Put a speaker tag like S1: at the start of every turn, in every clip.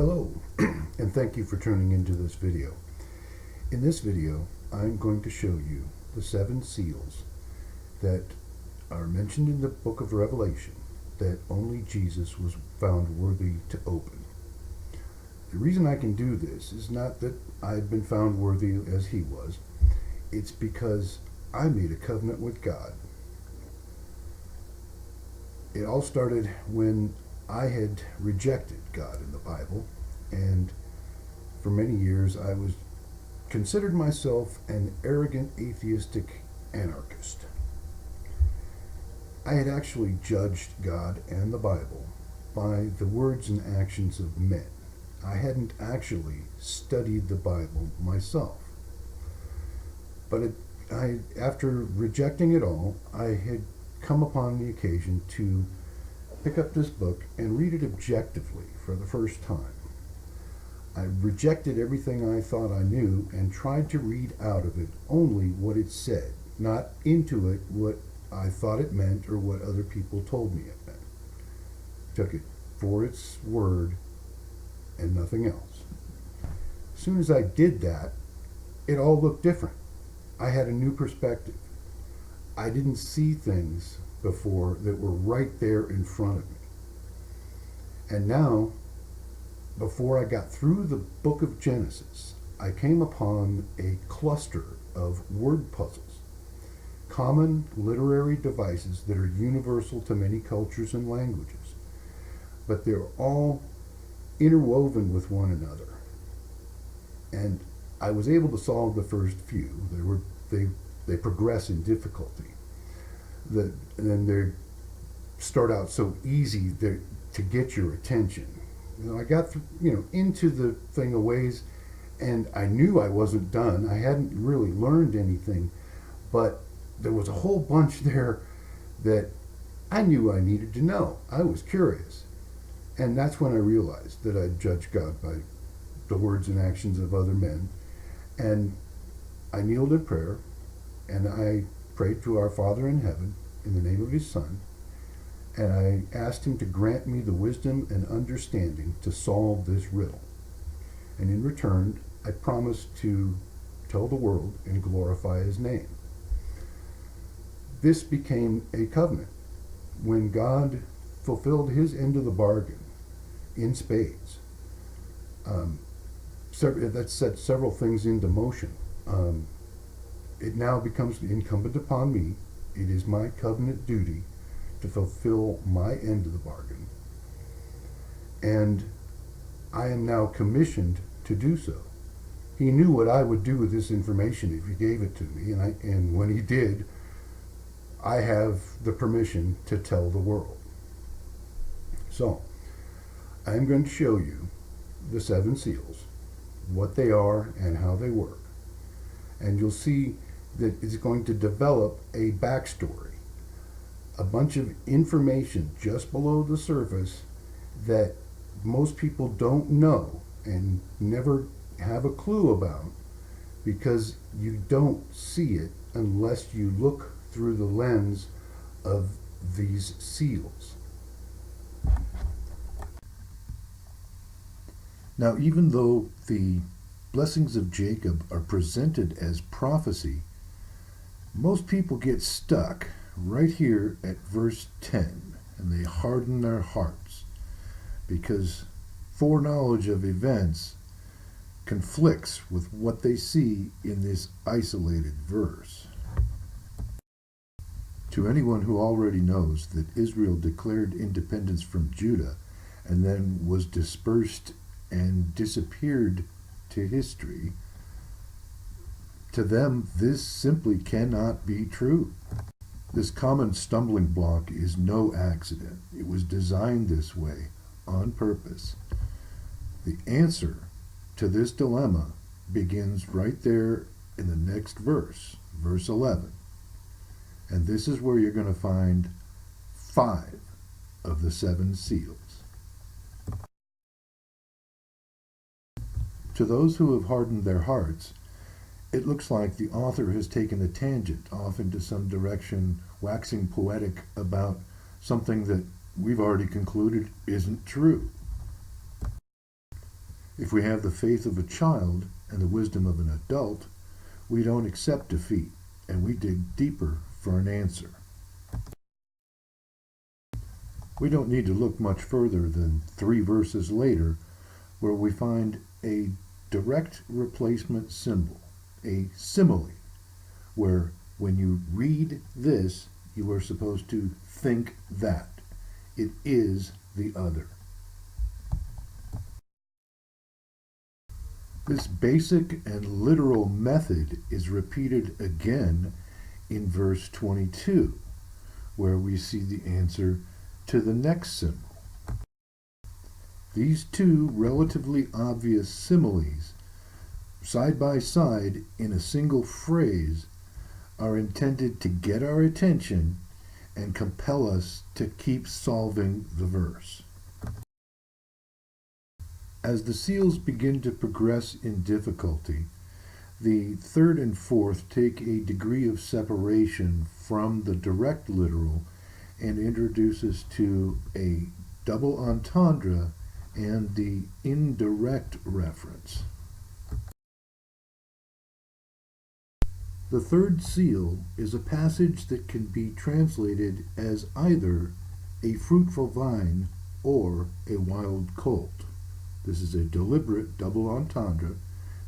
S1: Hello, and thank you for tuning into this video. In this video, I'm going to show you the 7 seals that are mentioned in the book of Revelation that only Jesus was found worthy to open. The reason I can do this is not that I've been found worthy as he was. It's because I made a covenant with God. It all started when I had rejected God in the Bible, and for many years I was considered myself an arrogant atheistic anarchist. I had actually judged God and the Bible by the words and actions of men. I hadn't actually studied the Bible myself. But after rejecting it all, I had come upon the occasion to pick up this book and read it objectively for the first time. I rejected everything I thought I knew and tried to read out of it only what it said, not into it what I thought it meant or what other people told me it meant. Took it for its word and nothing else. As soon as I did that, it all looked different. I had a new perspective. I didn't see things before that were right there in front of me. And now, before I got through the book of Genesis, I came upon a cluster of word puzzles, common literary devices that are universal to many cultures and languages, but they're all interwoven with one another. And I was able to solve the first few. They progress in difficulty. And then they start out so easy to get your attention. I got into the thing a ways, and I knew I wasn't done. I hadn't really learned anything, but there was a whole bunch there that I knew I needed to know. I was curious. And that's when I realized that I'd judged God by the words and actions of other men. And I kneeled in prayer, and I prayed to our Father in heaven in the name of his Son, and I asked him to grant me the wisdom and understanding to solve this riddle. And in return, I promised to tell the world and glorify his name. This became a covenant. When God fulfilled his end of the bargain in spades, that set several things into motion. It now becomes incumbent upon me. It is my covenant duty to fulfill my end of the bargain. And I am now commissioned to do so. He knew what I would do with this information if he gave it to me, and when he did, I have the permission to tell the world. So, I am going to show you the 7 seals, what they are and how they work. And you'll see that it's going to develop a backstory, a bunch of information just below the surface that most people don't know and never have a clue about, because you don't see it unless you look through the lens of these seals. Now, even though the blessings of Jacob are presented as prophecy, most people get stuck right here at verse 10, and they harden their hearts because foreknowledge of events conflicts with what they see in this isolated verse. To anyone who already knows that Israel declared independence from Judah and then was dispersed and disappeared to history, to them this simply cannot be true. This common stumbling block is no accident. It was designed this way on purpose. The answer to this dilemma begins right there in the next verse, verse 11. And this is where you're going to find 5 of the 7 seals. To those who have hardened their hearts, it looks like the author has taken a tangent off into some direction, waxing poetic about something that we've already concluded isn't true. If we have the faith of a child and the wisdom of an adult, we don't accept defeat, and we dig deeper for an answer. We don't need to look much further than 3 verses later, where we find a direct replacement symbol, a simile, where when you read this, you are supposed to think that. It is the other. This basic and literal method is repeated again in verse 22, where we see the answer to the next symbol. These 2 relatively obvious similes, side by side in a single phrase, are intended to get our attention and compel us to keep solving the verse. As the seals begin to progress in difficulty, the 3rd and 4th take a degree of separation from the direct literal and introduce us to a double entendre and the indirect reference. The 3rd seal is a passage that can be translated as either a fruitful vine or a wild colt. This is a deliberate double entendre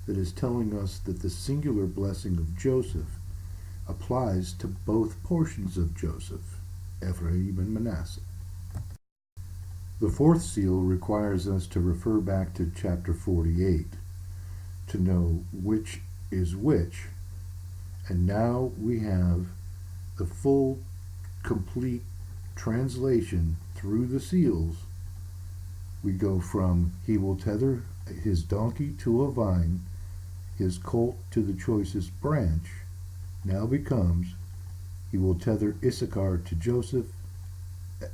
S1: that is telling us that the singular blessing of Joseph applies to both portions of Joseph, Ephraim and Manasseh. The 4th seal requires us to refer back to chapter 48 to know which is which, and now we have the full, complete translation through the seals. We go from he will tether his donkey to a vine, his colt to the choicest branch, now becomes he will tether Issachar to Joseph,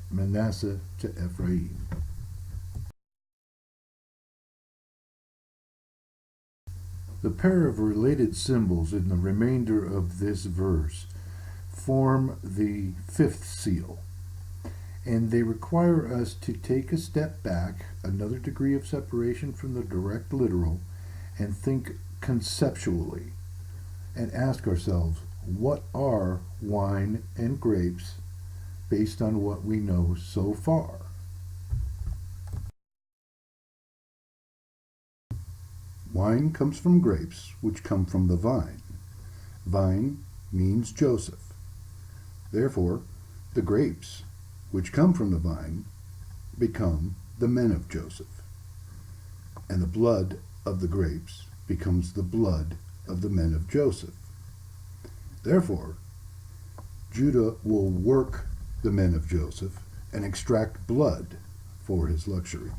S1: Manasseh to Ephraim. The pair of related symbols in the remainder of this verse form the 5th seal, and they require us to take a step back, another degree of separation from the direct literal, and think conceptually, and ask ourselves, what are wine and grapes based on what we know so far? Wine comes from grapes, which come from the vine. Vine means Joseph. Therefore, the grapes, which come from the vine, become the men of Joseph. And the blood of the grapes becomes the blood of the men of Joseph. Therefore, Judah will work the men of Joseph and extract blood for his luxury.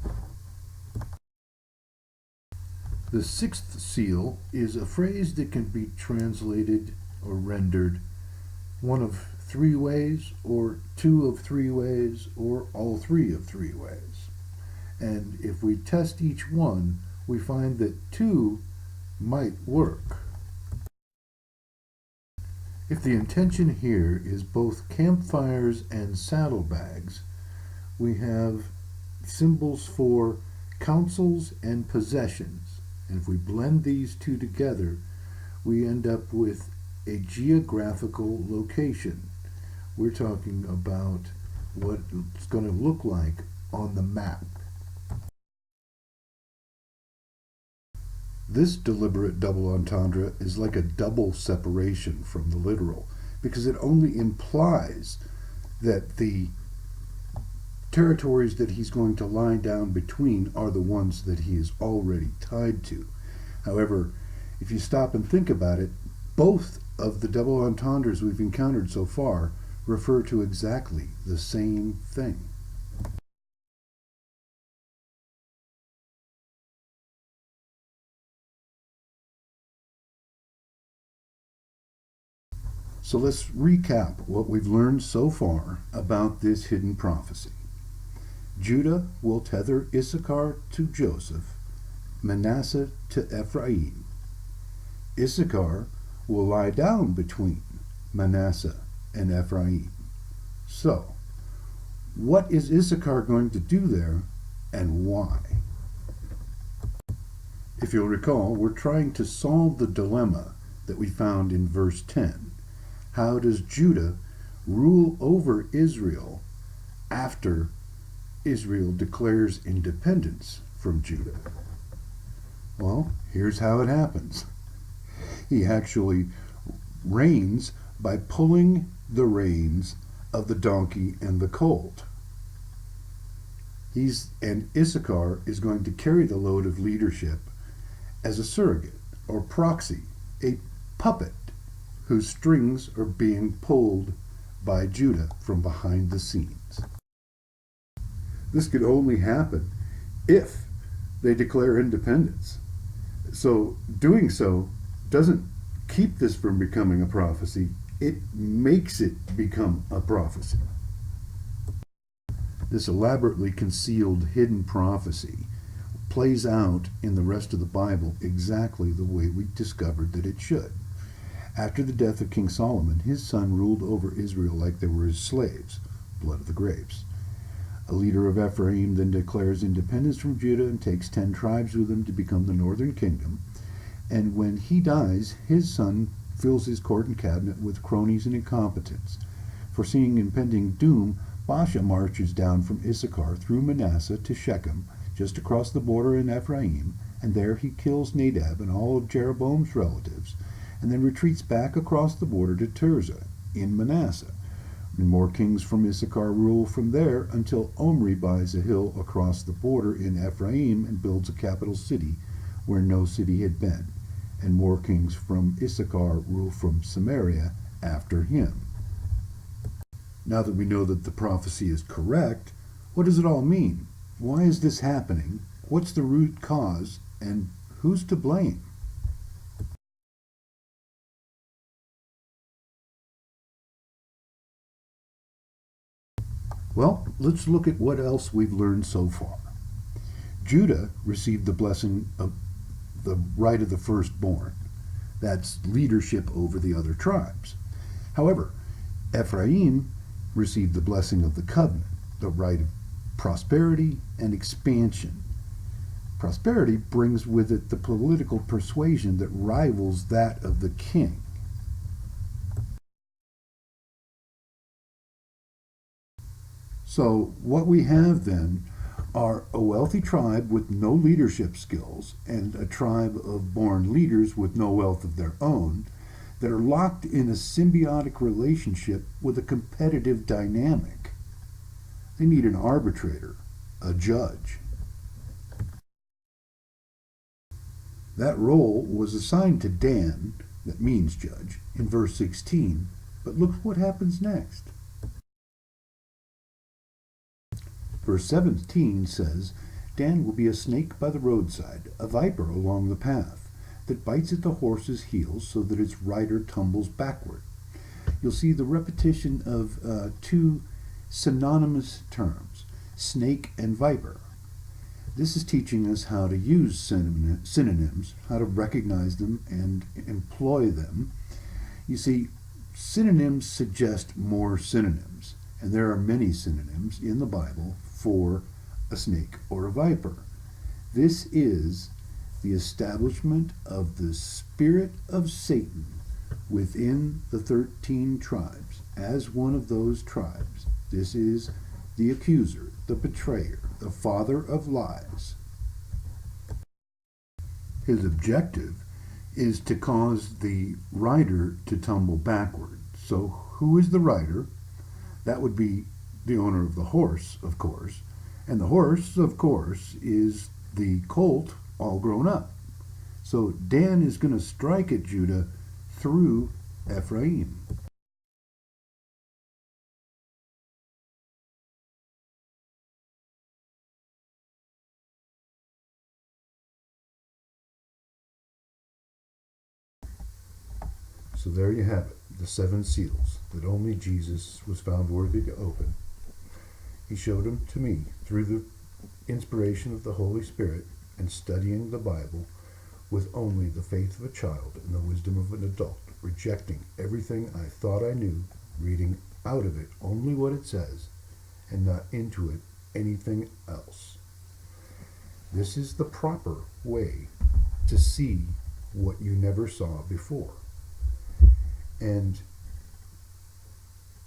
S1: The 6th seal is a phrase that can be translated or rendered one of 3 ways, or 2 of 3 ways, or all 3 of 3 ways. And if we test each one, we find that 2 might work. If the intention here is both campfires and saddlebags, we have symbols for counsels and possessions. And if we blend these 2 together, we end up with a geographical location. We're talking about what it's going to look like on the map. This deliberate double entendre is like a double separation from the literal, because it only implies that the territories that he's going to lie down between are the ones that he is already tied to. However, if you stop and think about it, both of the double entendres we've encountered so far refer to exactly the same thing. So let's recap what we've learned so far about this hidden prophecy. Judah will tether Issachar to Joseph, Manasseh to Ephraim. Issachar will lie down between Manasseh and Ephraim. So, what is Issachar going to do there, and why? If you'll recall, we're trying to solve the dilemma that we found in verse 10. How does Judah rule over Israel after Israel declares independence from Judah? Well, here's how it happens. He actually reigns by pulling the reins of the donkey and the colt. And Issachar is going to carry the load of leadership as a surrogate or proxy, a puppet whose strings are being pulled by Judah from behind the scenes. This could only happen if they declare independence. So doing so doesn't keep this from becoming a prophecy, it makes it become a prophecy. This elaborately concealed hidden prophecy plays out in the rest of the Bible exactly the way we discovered that it should. After the death of King Solomon, his son ruled over Israel like they were his slaves, blood of the grapes. A leader of Ephraim then declares independence from Judah and takes 10 tribes with him to become the northern kingdom. And when he dies, his son fills his court and cabinet with cronies and incompetents. Foreseeing impending doom, Baasha marches down from Issachar through Manasseh to Shechem, just across the border in Ephraim, and there he kills Nadab and all of Jeroboam's relatives, and then retreats back across the border to Tirzah in Manasseh. And more kings from Issachar rule from there until Omri buys a hill across the border in Ephraim and builds a capital city where no city had been. And more kings from Issachar rule from Samaria after him. Now that we know that the prophecy is correct, what does it all mean? Why is this happening? What's the root cause? And who's to blame? Well, let's look at what else we've learned so far. Judah received the blessing of the right of the firstborn. That's leadership over the other tribes. However, Ephraim received the blessing of the covenant, the right of prosperity and expansion. Prosperity brings with it the political persuasion that rivals that of the king. So what we have then are a wealthy tribe with no leadership skills and a tribe of born leaders with no wealth of their own that are locked in a symbiotic relationship with a competitive dynamic. They need an arbitrator, a judge. That role was assigned to Dan, that means judge, in verse 16, but look what happens next. Verse 17 says, Dan will be a snake by the roadside, a viper along the path, that bites at the horse's heels so that its rider tumbles backward. You'll see the repetition of two synonymous terms, snake and viper. This is teaching us how to use synonyms, how to recognize them and employ them. You see, synonyms suggest more synonyms, and there are many synonyms in the Bible for a snake or a viper. This is the establishment of the spirit of Satan within the 13 tribes as one of those tribes. This is the accuser, the betrayer, the father of lies. His objective is to cause the rider to tumble backward. So who is the rider? That would be the owner of the horse, of course. And the horse, of course, is the colt all grown up. So Dan is going to strike at Judah through Ephraim. So there you have it, the 7 seals that only Jesus was found worthy to open. He showed them to me through the inspiration of the Holy Spirit and studying the Bible with only the faith of a child and the wisdom of an adult, rejecting everything I thought I knew, reading out of it only what it says, and not into it anything else. This is the proper way to see what you never saw before. And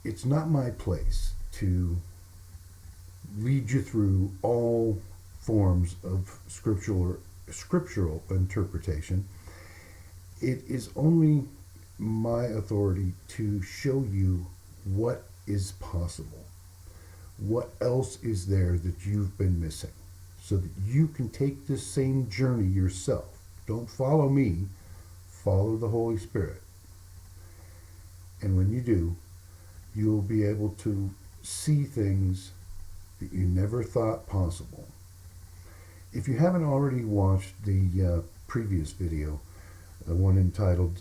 S1: it's not my place to lead you through all forms of scriptural interpretation. It is only my authority to show you what is possible, what else is there that you've been missing, so that you can take this same journey yourself. Don't follow me, follow the Holy Spirit. And when you do, you'll be able to see things that you never thought possible. If you haven't already watched the previous video, the one entitled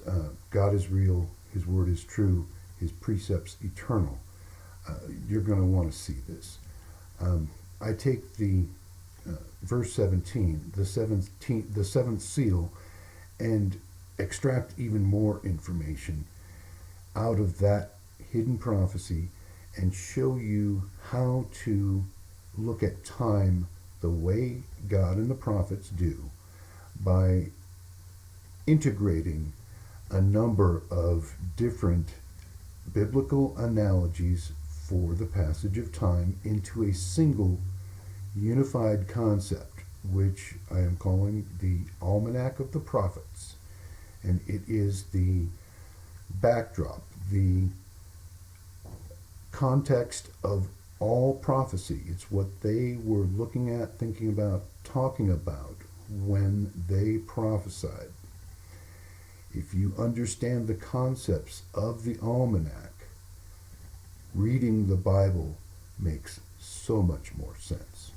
S1: God is Real, His Word is True, His Precepts Eternal, you're going to want to see this. I take the verse 17, the seventh seal, and extract even more information out of that hidden prophecy and show you how to look at time the way God and the prophets do, by integrating a number of different biblical analogies for the passage of time into a single unified concept, which I am calling the Almanac of the Prophets. And it is the backdrop, the context of all prophecy. It's what they were looking at, thinking about, talking about when they prophesied. If you understand the concepts of the Almanac, reading the Bible makes so much more sense.